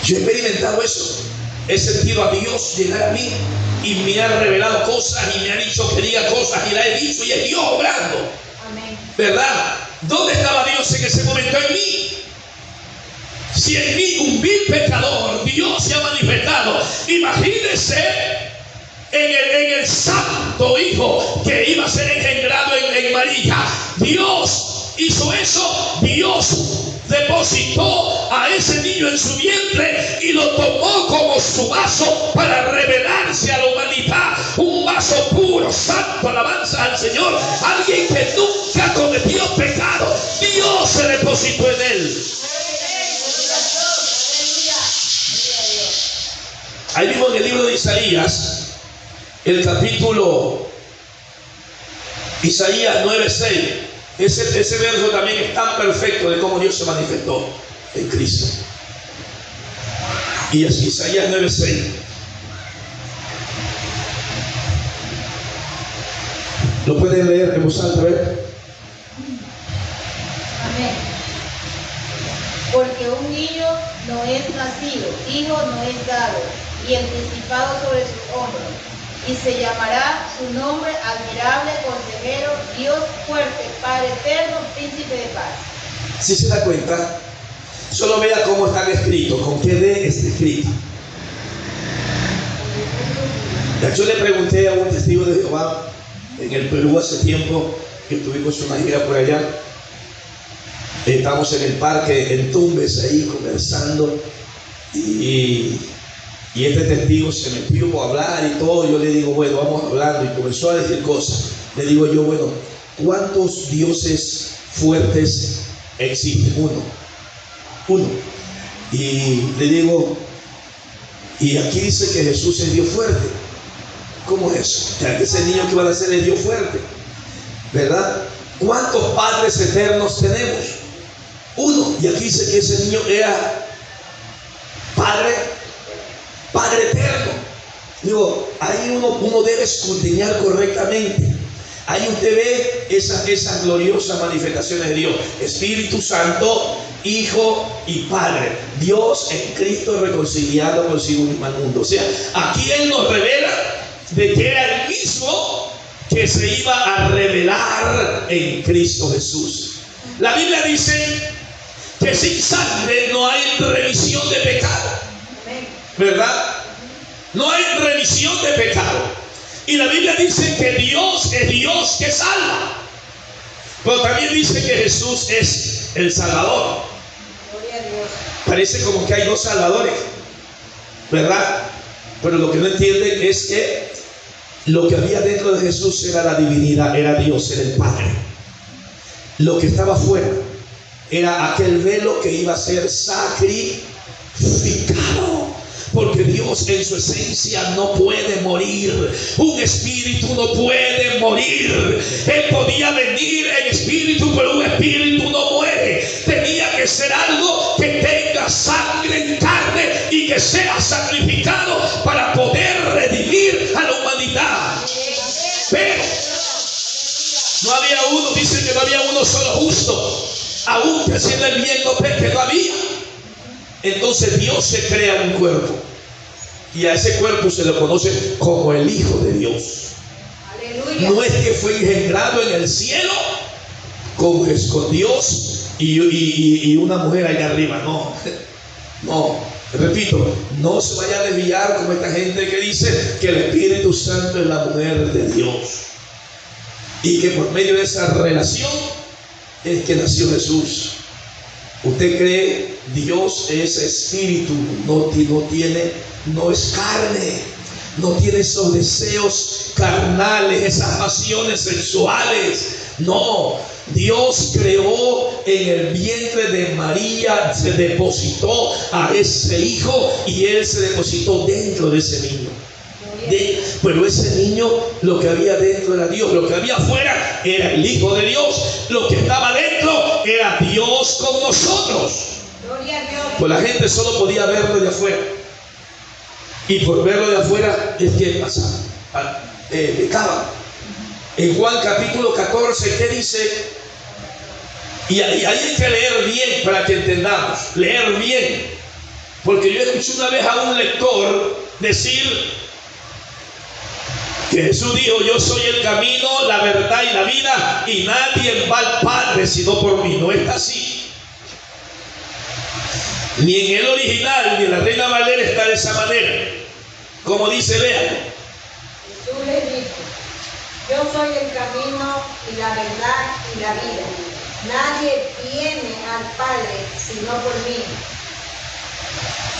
Yo he experimentado eso. He sentido a Dios llegar a mí y me ha revelado cosas y me ha dicho que diga cosas y la he dicho y es Dios obrando. Amén. ¿Verdad? ¿Dónde estaba Dios en ese momento? En mí. Si en mí, un vil pecador, Dios se ha manifestado. Imagínense en el santo Hijo que iba a ser engendrado en María. Dios hizo eso. Dios depositó a ese niño en su vientre y lo tomó como su vaso para revelarse a la humanidad. Un vaso puro, santo, alabanza al Señor. Alguien que nunca cometió pecado. Dios se depositó en él. Ahí mismo en el libro de Isaías, el capítulo Isaías 9:6, ese verso también es tan perfecto de cómo Dios se manifestó en Cristo. Y es Isaías 9:6. ¿Lo pueden leer en voz alta? A ver. Amén. Porque un niño no es nacido, hijo no es dado, y el principado sobre sus hombros. Y se llamará su nombre admirable, consejero, Dios fuerte, Padre eterno, príncipe de paz. Si se da cuenta, solo vea cómo están escritos, con qué D está escrito. Yo le pregunté a un testigo de Jehová en el Perú hace tiempo que tuvimos una gira por allá. Estamos en el parque en Tumbes ahí conversando y este testigo se metió a hablar y todo. Yo le digo, bueno, vamos hablando, y comenzó a decir cosas. Le digo yo, bueno, ¿cuántos dioses fuertes existen? Uno. Y le digo, y aquí dice que Jesús es Dios fuerte. ¿Cómo es eso? O sea, que ese niño que va a ser es Dios fuerte, ¿verdad? ¿Cuántos padres eternos tenemos? Uno. Y aquí dice que ese niño era Padre eterno. Digo, ahí uno debe escudriñar correctamente. Ahí usted ve esas gloriosas manifestaciones de Dios. Espíritu Santo, Hijo y Padre. Dios en Cristo reconciliado consigo mismo al mundo. O sea, aquí Él nos revela de que era el mismo que se iba a revelar en Cristo Jesús. La Biblia dice que sin sangre no hay remisión de pecado, ¿verdad? No hay remisión de pecado. Y la Biblia dice que Dios es Dios que salva, pero también dice que Jesús es el Salvador. Parece como que hay dos salvadores, ¿verdad? Pero lo que no entienden es que lo que había dentro de Jesús era la divinidad, era Dios, era el Padre. Lo que estaba afuera era aquel velo que iba a ser sacrificado. Porque Dios en su esencia no puede morir. Un espíritu no puede morir. Él podía venir en espíritu, pero un espíritu no muere. Tenía que ser algo que tenga sangre en carne y que sea sacrificado para poder redimir a la humanidad. Pero no había uno, dice que no había uno solo justo. Aún que haciendo el bien no peque, no había. Entonces Dios se crea un cuerpo y a ese cuerpo se le conoce como el Hijo de Dios. Aleluya. No es que fue engendrado en el cielo con Dios y una mujer allá arriba, no, repito, no se vaya a desviar como esta gente que dice que el Espíritu Santo es la mujer de Dios y que por medio de esa relación es que nació Jesús. Usted cree, Dios es espíritu, no es carne, no tiene esos deseos carnales, esas pasiones sexuales. No, Dios creó en el vientre de María, se depositó a ese hijo y Él se depositó dentro de ese niño. Pero ese niño, lo que había dentro era Dios, lo que había afuera era el Hijo de Dios, lo que estaba dentro era Dios con nosotros. Pues la gente solo podía verlo de afuera, y por verlo de afuera es que pasaba, pecaba. En Juan capítulo 14, ¿qué dice? Y ahí hay que leer bien para que entendamos, leer bien. Porque yo escuché una vez a un lector decir que Jesús dijo: yo soy el camino, la verdad y la vida, y nadie va al Padre sino por mí. No está así. Ni en el original ni en la Reina Valera está de esa manera. Como dice, vean. Jesús les dijo: yo soy el camino y la verdad y la vida. Nadie viene al Padre sino por mí.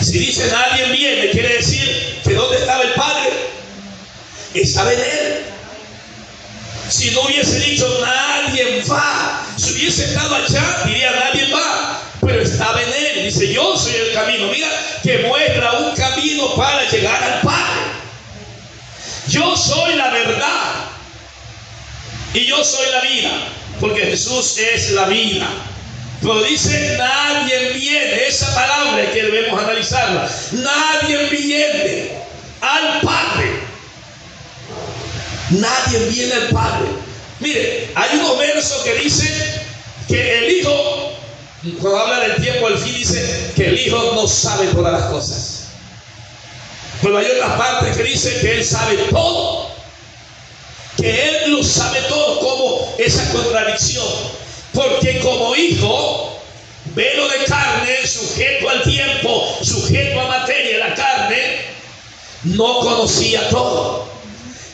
Si dice nadie viene, quiere decir que ¿dónde estaba el Padre? Estaba en Él. Si no hubiese dicho nadie va, si hubiese estado allá, diría nadie va, pero estaba en Él. Dice: yo soy el camino. Mira que muestra un camino para llegar al Padre. Yo soy la verdad y yo soy la vida, porque Jesús es la vida. Pero dice nadie viene. Esa palabra que debemos analizarla. Nadie viene al Padre. Nadie viene al Padre. Mire, hay unos versos que dicen que el Hijo, cuando habla del tiempo al fin, dice que el Hijo no sabe todas las cosas. Pero hay otras partes que dicen que Él sabe todo, que Él lo sabe todo. Como esa contradicción, porque como Hijo, velo de carne, sujeto al tiempo, sujeto a materia, la carne, no conocía todo.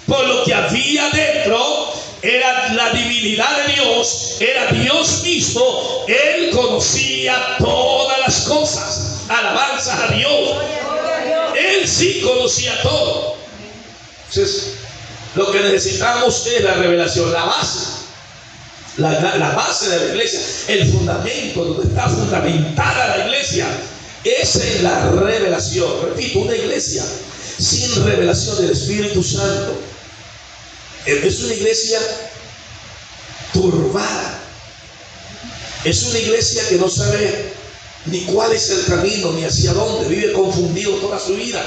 Por lo que había dentro era la divinidad de Dios, era Dios mismo. Él conocía todas las cosas. Alabanzas a Dios. Él sí conocía todo. Entonces, lo que necesitamos es la revelación, la base. La base de la iglesia, el fundamento, donde está fundamentada la iglesia, esa es la revelación. Repito, una iglesia sin revelación del Espíritu Santo es una iglesia turbada. Es una iglesia que no sabe ni cuál es el camino, ni hacia dónde. Vive confundido toda su vida.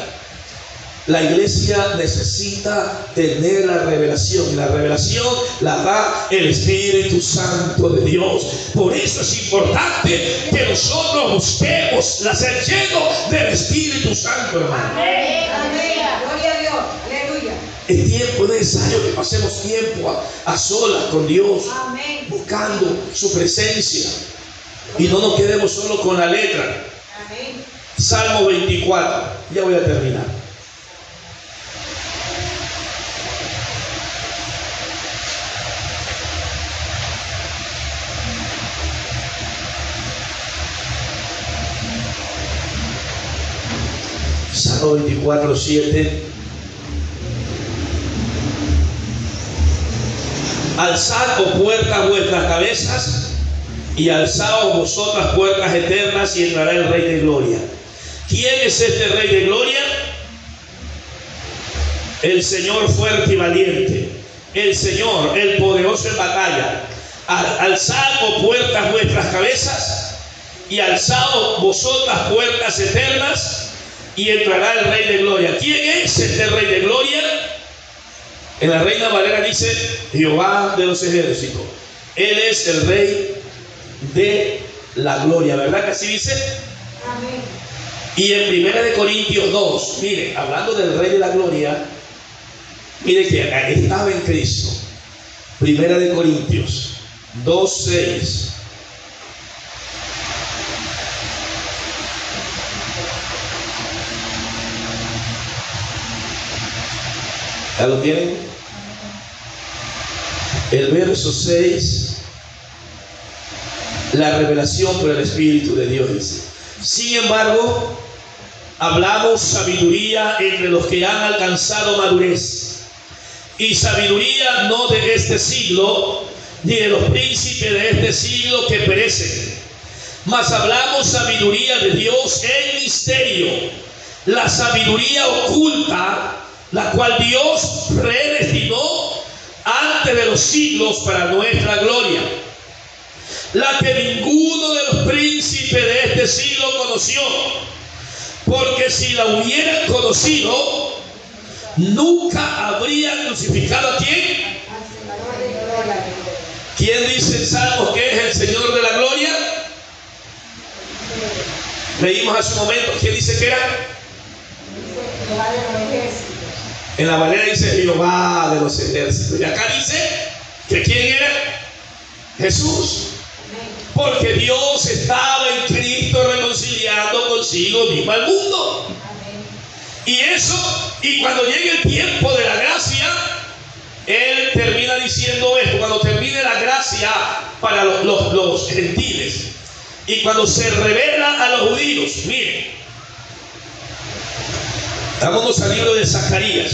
La iglesia necesita tener la revelación, y la revelación la da el Espíritu Santo de Dios. Por eso es importante que nosotros busquemos la ser llenos del Espíritu Santo, hermano. Amén. Amén. Gloria a Dios. Aleluya. Es tiempo necesario que pasemos tiempo a solas con Dios. Amén. Buscando su presencia, y no nos quedemos solo con la letra. Amén. Salmo 24. Ya voy a terminar. Salmo 24, 7. Alzad, oh puertas, vuestras cabezas, y alzaos vosotras puertas eternas, y entrará el Rey de Gloria. ¿Quién es este Rey de Gloria? El Señor fuerte y valiente, el Señor, el poderoso en batalla. Alzad, oh puertas, vuestras cabezas, y alzaos vosotras puertas eternas, y entrará el Rey de Gloria. ¿Quién es este Rey de Gloria? En la Reina Valera dice Jehová de los ejércitos. Él es el Rey de la Gloria, ¿verdad que así dice? Amén. Y en 1 Corintios 2, mire, hablando del Rey de la Gloria, mire que estaba en Cristo. 1 Corintios 2, 6. ¿Ya lo tienen? El verso 6, la revelación por el Espíritu de Dios dice: sin embargo, hablamos sabiduría entre los que han alcanzado madurez, y sabiduría no de este siglo, ni de los príncipes de este siglo que perecen, mas hablamos sabiduría de Dios en misterio, la sabiduría oculta, la cual Dios predestinó antes de los siglos para nuestra gloria, la que ninguno de los príncipes de este siglo conoció, porque si la hubieran conocido, nunca habrían crucificado a ¿quién? ¿Quién dice en Salmos que es el Señor de la gloria? Leímos hace un momento, ¿quién dice que era? Jehová de los ejércitos. En la Valera dice Jehová de los ejércitos. Y acá dice que ¿quién era? Jesús. Porque Dios estaba en Cristo reconciliando consigo mismo al mundo. Y eso, y cuando llegue el tiempo de la gracia, Él termina diciendo esto, cuando termine la gracia para los gentiles. Y cuando se revela a los judíos, miren, vámonos al libro de Zacarías.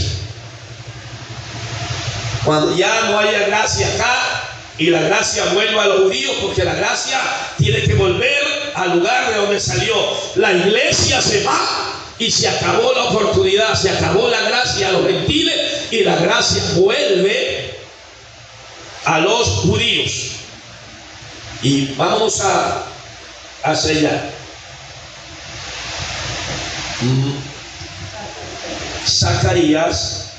Cuando ya no haya gracia acá y la gracia vuelva a los judíos, porque la gracia tiene que volver al lugar de donde salió. La iglesia se va y se acabó la oportunidad, se acabó la gracia a los gentiles y la gracia vuelve a los judíos. Y vámonos a sellar. Zacarías,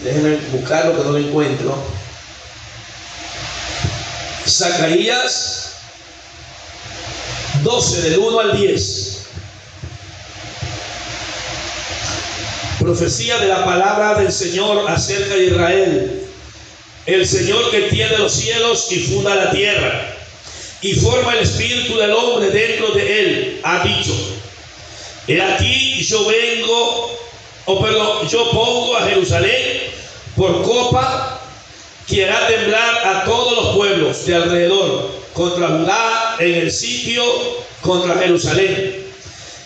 déjenme buscarlo que no lo encuentro. Zacarías 12 del 1 al 10. Profecía de la palabra del Señor acerca de Israel. El Señor que tiene los cielos y funda la tierra y forma el espíritu del hombre dentro de él, ha dicho: he aquí yo yo pongo a Jerusalén por copa que hará temblar a todos los pueblos de alrededor contra Judá en el sitio contra Jerusalén.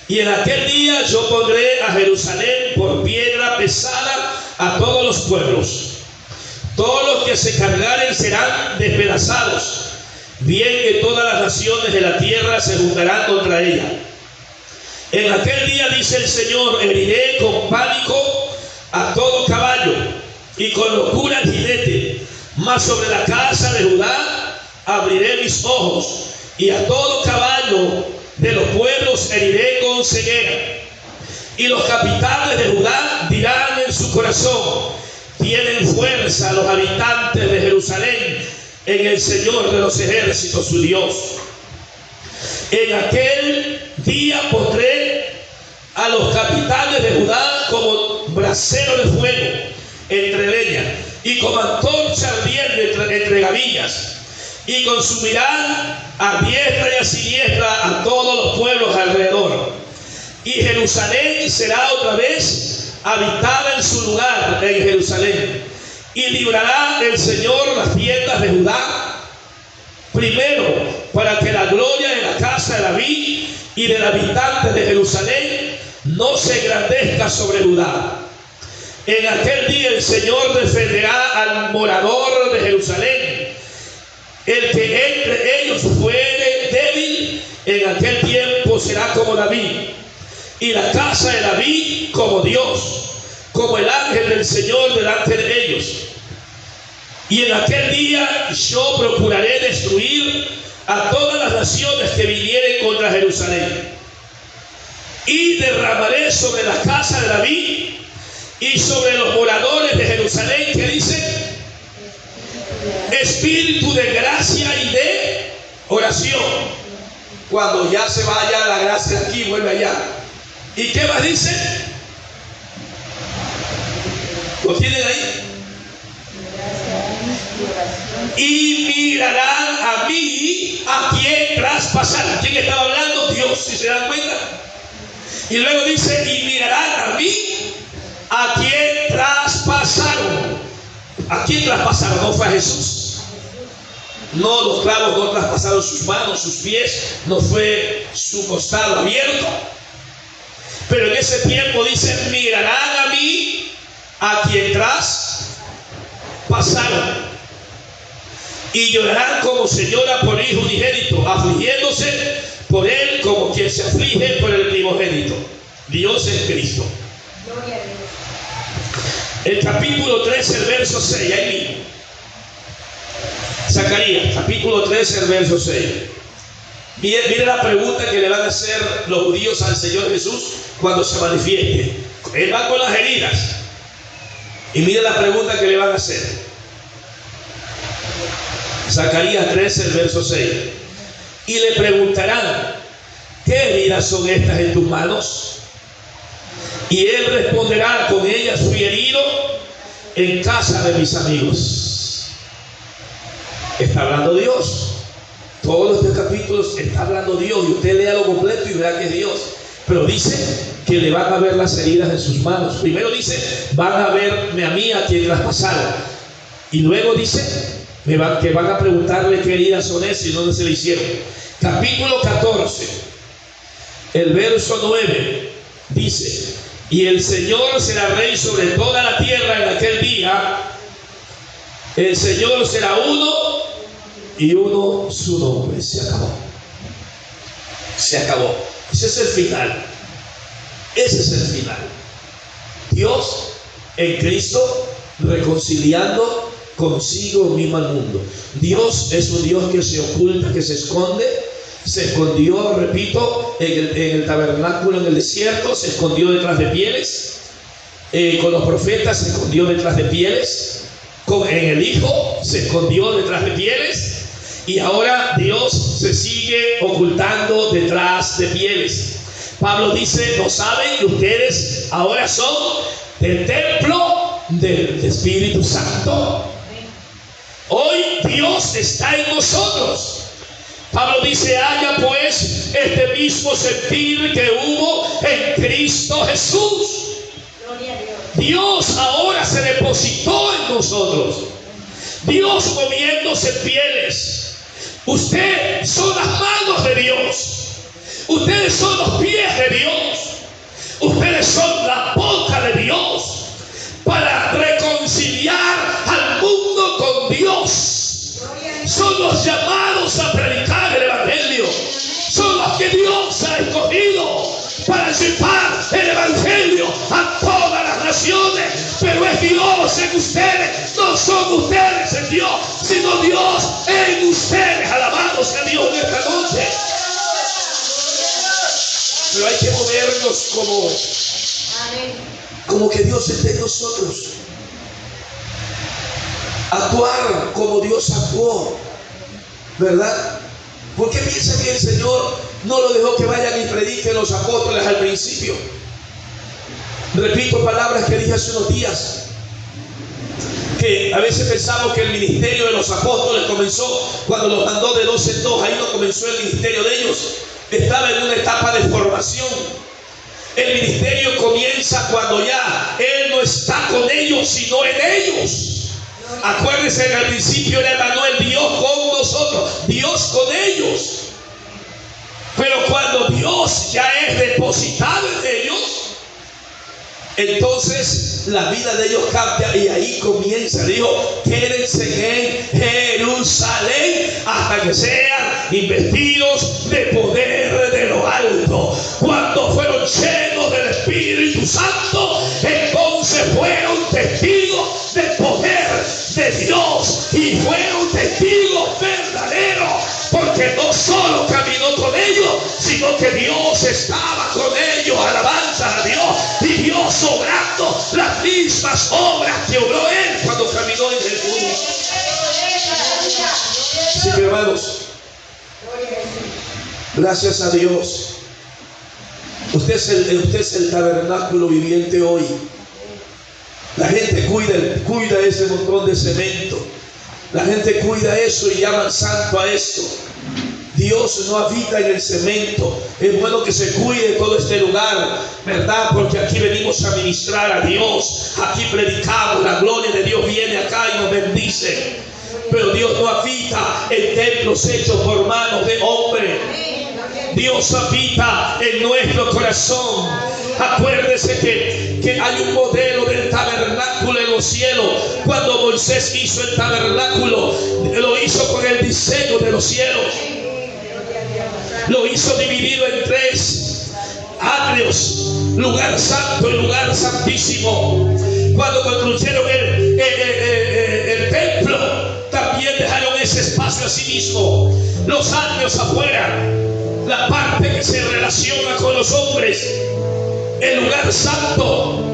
Y en aquel día yo pondré a Jerusalén por piedra pesada a todos los pueblos. Todos los que se cargaren serán despedazados, bien que todas las naciones de la tierra se juntarán contra ella. En aquel día, dice el Señor, heriré con pánico a todo caballo y con locura al jinete, mas sobre la casa de Judá abriré mis ojos, y a todo caballo de los pueblos heriré con ceguera. Y los capitanes de Judá dirán en su corazón: tienen fuerza los habitantes de Jerusalén en el Señor de los ejércitos, su Dios. En aquel día pondré a los capitanes de Judá como brasero de fuego entre leña y como antorcha ardiente entre gavillas, y consumirán a diestra y a siniestra a todos los pueblos alrededor. Y Jerusalén será otra vez habitada en su lugar en Jerusalén, y librará el Señor las tiendas de Judá, primero para que la gloria de la casa de David y del habitante de Jerusalén no se engrandezca sobre Judá. En aquel día el Señor defenderá al morador de Jerusalén. El que entre ellos fuere débil, en aquel tiempo será como David, y la casa de David como Dios, como el ángel del Señor delante de ellos. Y en aquel día yo procuraré destruir a todas las naciones que vinieren contra Jerusalén, y derramaré sobre la casa de David y sobre los moradores de Jerusalén, que dice, espíritu de gracia y de oración. Cuando ya se vaya la gracia aquí, vuelve allá. ¿Y qué más dice? ¿Lo tienen ahí? Y mirarán a mí a quien traspasaron. ¿Quién estaba hablando? Dios, si se dan cuenta. Y luego dice, y mirarán a mí a quien traspasaron. ¿A quién traspasaron? No fue a Jesús. No, los clavos no traspasaron sus manos, sus pies, no fue su costado abierto. Pero en ese tiempo dice, mirarán a mí a quien traspasaron, y llorarán como se llora por hijo unigénito, afligiéndose por él como quien se aflige por el primogénito. Dios es Cristo. Gloria a Dios. El capítulo 13, el verso 6, ahí mismo. Zacarías, capítulo 13, el verso 6. Mire la pregunta que le van a hacer los judíos al Señor Jesús cuando se manifieste. Él va con las heridas. Y mire la pregunta que le van a hacer. Zacarías 13, el verso 6. Y le preguntarán, ¿qué heridas son estas en tus manos? Y él responderá, con ellas fui herido en casa de mis amigos. Está hablando Dios. Todos los capítulos está hablando Dios, y usted lea lo completo y verá que es Dios. Pero dice que le van a ver las heridas en sus manos. Primero dice, van a verme a mí, a quien traspasaron. Y luego dice que van a preguntarle qué heridas son esas y dónde se le hicieron. Capítulo 14, el verso 9, dice: y el Señor será rey sobre toda la tierra en aquel día. El Señor será uno, y uno su nombre. Se acabó. Se acabó. Ese es el final. Ese es el final. Dios en Cristo reconciliando consigo mismo al mundo. Dios es un Dios que se oculta, que se esconde. Se escondió, repito, en el tabernáculo en el desierto. Se escondió detrás de pieles. Con los profetas se escondió detrás de pieles. En el Hijo se escondió detrás de pieles. Y ahora Dios se sigue ocultando detrás de pieles. Pablo dice: ¿no saben que ustedes ahora son el templo del Espíritu Santo? Hoy Dios está en nosotros. Pablo dice: haya pues este mismo sentir que hubo en Cristo Jesús. Dios ahora se depositó en nosotros. Dios moviéndose pieles. Ustedes son las manos de Dios. Ustedes son los pies de Dios. Ustedes son la boca de Dios para reconciliar al mundo con Dios. Son los llamados a predicar el Evangelio. Son los que Dios ha escogido para llevar el Evangelio a todas las naciones. Pero es Dios en ustedes, no son ustedes en Dios, sino Dios en ustedes. Alabado sea Dios en esta noche. Pero hay que movernos como que Dios esté en nosotros. Actuar como Dios actuó, ¿verdad? ¿Por qué piensa que el Señor no lo dejó que vayan y prediquen los apóstoles al principio? Repito palabras que dije hace unos días, que a veces pensamos que el ministerio de los apóstoles comenzó cuando los mandó de 2 en 2. Ahí no comenzó el ministerio de ellos. Estaba en una etapa de formación. El ministerio comienza cuando ya Él no está con ellos, sino en ellos. Acuérdense que al principio era Emmanuel, Dios con nosotros, Dios con ellos. Pero cuando Dios ya es depositado en ellos, entonces la vida de ellos cambia, y ahí comienza. Dijo: quédense en Jerusalén hasta que sean investidos de poder de lo alto. Cuando fueron llenos del Espíritu Santo, entonces fueron testigos del poder de Dios, y fueron testigos verdaderos, porque no solo caminó con ellos, sino que Dios estaba con ellos. Alabanza a Dios. Y Dios obrando las mismas obras que obró Él cuando caminó en Jesús. Así que, hermanos, gracias a Dios. Usted es el tabernáculo viviente hoy. La gente cuida ese montón de cemento. La gente cuida eso y llaman santo a esto. Dios no habita en el cemento. Es bueno que se cuide todo este lugar, ¿verdad? Porque aquí venimos a ministrar a Dios. Aquí predicamos, la gloria de Dios viene acá y nos bendice. Pero Dios no habita en templos hechos por manos de hombre. Dios habita en nuestro corazón. Acuérdese que hay un modelo del tabernáculo en los cielos. Cuando Moisés hizo el tabernáculo, lo hizo con el diseño de los cielos. Lo hizo dividido en 3 atrios: lugar santo y lugar santísimo. Cuando construyeron el templo, también dejaron ese espacio a sí mismo. Los atrios afuera, la parte que se relaciona con los hombres, el lugar santo,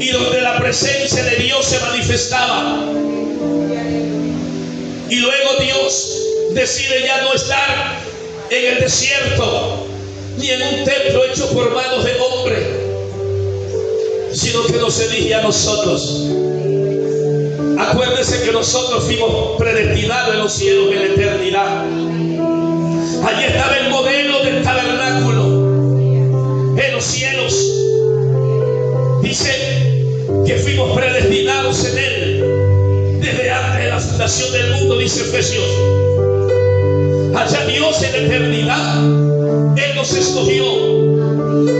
y donde la presencia de Dios se manifestaba. Y luego Dios decide ya no estar en el desierto, ni en un templo hecho por manos de hombre, sino que nos elige a nosotros. Acuérdense que nosotros fuimos predestinados en los cielos en la eternidad. Allí estaba el modelo del tabernáculo en los cielos. Dice que fuimos predestinados en él desde antes de la fundación del mundo, dice Efesios. Allá Dios en la eternidad, Él nos escogió,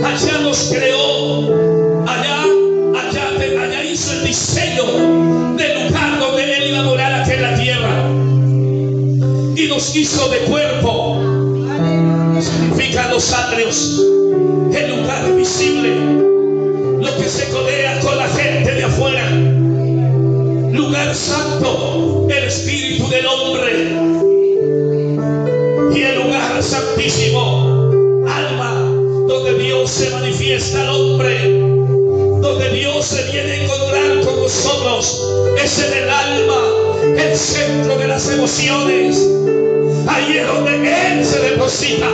allá nos creó, allá hizo el diseño del lugar donde Él iba a morar aquí en la tierra, y nos hizo de cuerpo. Significa los atrios, el lugar visible, lo que se codea con la gente de afuera, lugar santo, el espíritu del hombre, y el lugar santísimo, alma, donde Dios se manifiesta al hombre, donde Dios se viene a encontrar con nosotros. Es en el alma, el centro de las emociones. Ahí es donde Él se deposita,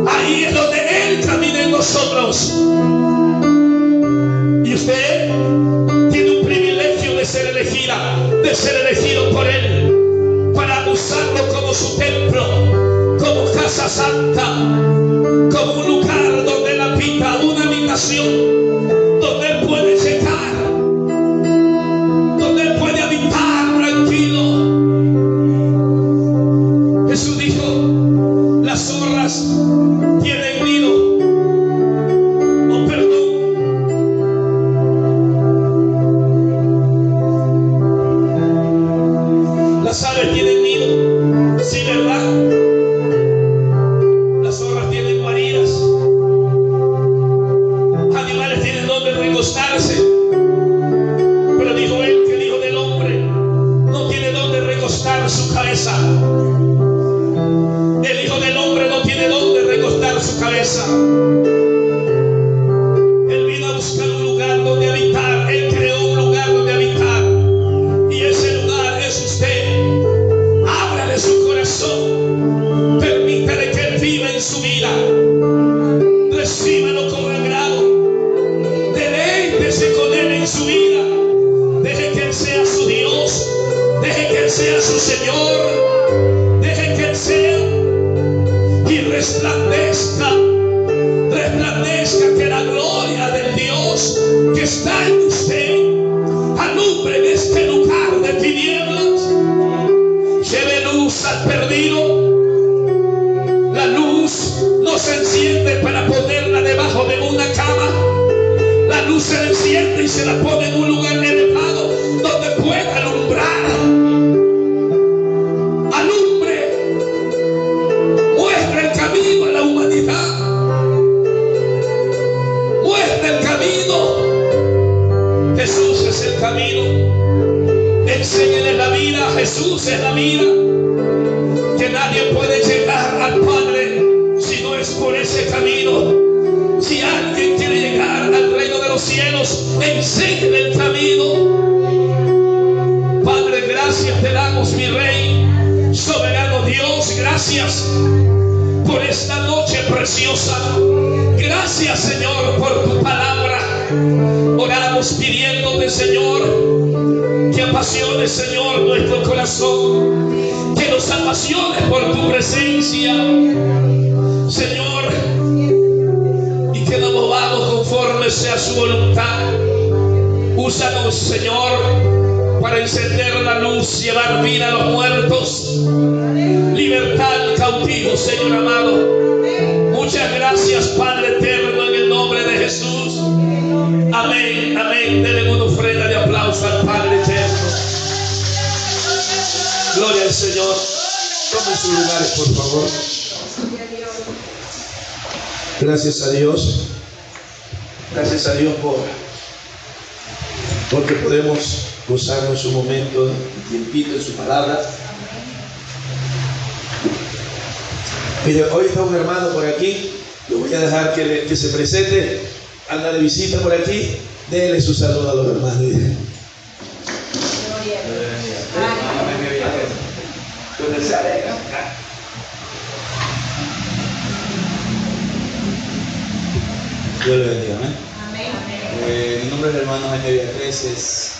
ahí es donde Él camina en nosotros. Y usted tiene un privilegio de ser elegida, de ser elegido por Él, para usarlo como su templo, como casa santa, como un lugar donde Él habita, una habitación donde Él puede llegar, donde Él puede habitar tranquilo. Jesús dijo: las zorras tienen nido, oh perdón, las aves tienen nido, sí, ¿verdad? Las zorras tienen guaridas, animales tienen donde recostarse, pero dijo Él que el Hijo del Hombre no tiene donde recostar su cabeza. El Hijo del Hombre no tiene donde recostar su cabeza. Él vino a buscar un lugar donde habitar. Él creó un lugar donde habitar, y ese lugar es usted. Ábrale su corazón, permítale que Él viva en su vida, recíbalo con agrado, deleítese con Él en su vida, deje que Él sea su Dios, deje que Él sea su Señor, deje que Él sea, y resplandezca que la gloria del Dios que está en usted alumbre en este lugar de tinieblas, lleve luz al perdido. La luz no se enciende para ponerla debajo de una cama, la luz se enciende y se la pone en un lugar elevado donde pueda alumbrar. Muestra el camino a la humanidad, muestra el camino. Jesús es el camino, enséñale la vida. Jesús es la vida, que nadie puede llegar al Padre si no es por ese camino. Si alguien quiere llegar al reino de los cielos, enséñale el camino. Padre, gracias te damos, mi Rey, soberano Dios. Gracias por esta noche preciosa. Gracias, Señor, por tu palabra. Oramos pidiéndote, Señor, que apasiones, Señor, nuestro corazón, que nos apasiones por tu presencia, Señor, y que nos movamos conforme sea su voluntad. Úsanos, Señor, para encender la luz, llevar vida a los muertos, libertad al cautivo, Señor amado. Muchas gracias, Padre eterno, en el nombre de Jesús. Amén, amén. Denle una ofrenda de aplauso al Padre eterno. Gloria al Señor. Tomen sus lugares, por favor. Gracias a Dios. Gracias a Dios porque podemos gozarnos un momento, un tiempito en su palabra. Mire, hoy está un hermano por aquí. Yo voy a dejar que se presente. Anda de visita por aquí. Denle su saludo a los hermanos. Dios le bendiga, amén. Amén. Mi nombre es el hermano Jaime Villacreces.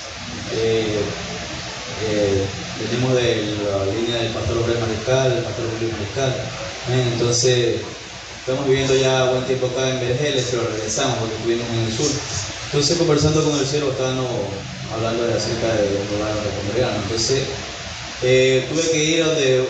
Venimos de la línea del pastor Obrey Mariscal, el pastor Julio Mariscal. Entonces, estamos viviendo ya buen tiempo acá en Vergeles, pero regresamos porque estuvimos en el sur. Entonces, conversando con el siervo, estábamos hablando acerca de un lugar donde congregarnos. Entonces, tuve que ir a donde